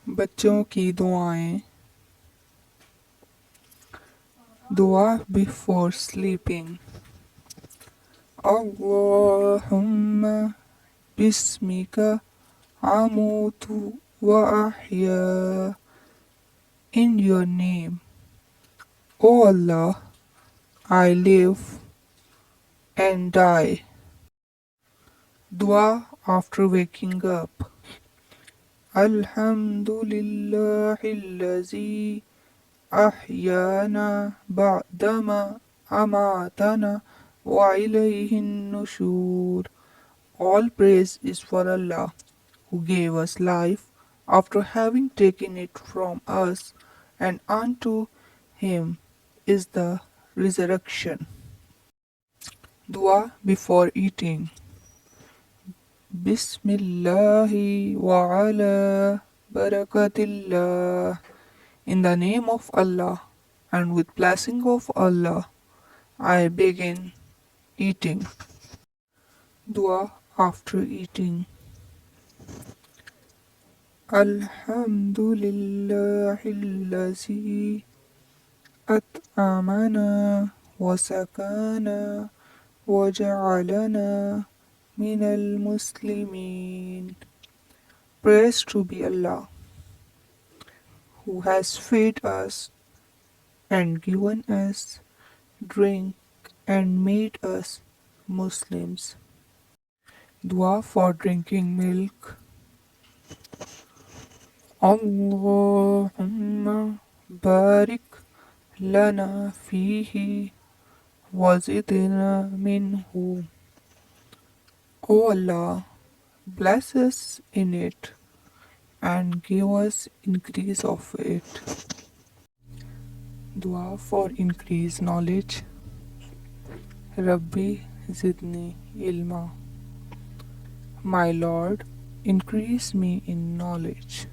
बच्चों की दुआएं दुआ before sleeping Allahumma bismika amutu wa ahya in your name O Allah I live and die Dua after waking up Alhamdulillahillazi أحيانا بعدما أماتنا وإليه النشور All praise is for Allah, who gave us life after having taken it from us, and unto Him is the resurrection. Dua before eating. Bismillahi wa ala barakatillah. In the name of Allah and with blessing of Allah, I begin eating. Dua after eating. Alhamdulillahillazi at'amana wa sakana wa ja'alana minal muslimin. Praise to be Allah, who has fed us and given us drink and made us Muslims. Dua for drinking milk. Allahumma barik lana fihi wazidna minhu. O Allah, bless us in it and give us increase of it. Dua for increased knowledge. Rabbi zidni ilma. My Lord, increase me in knowledge.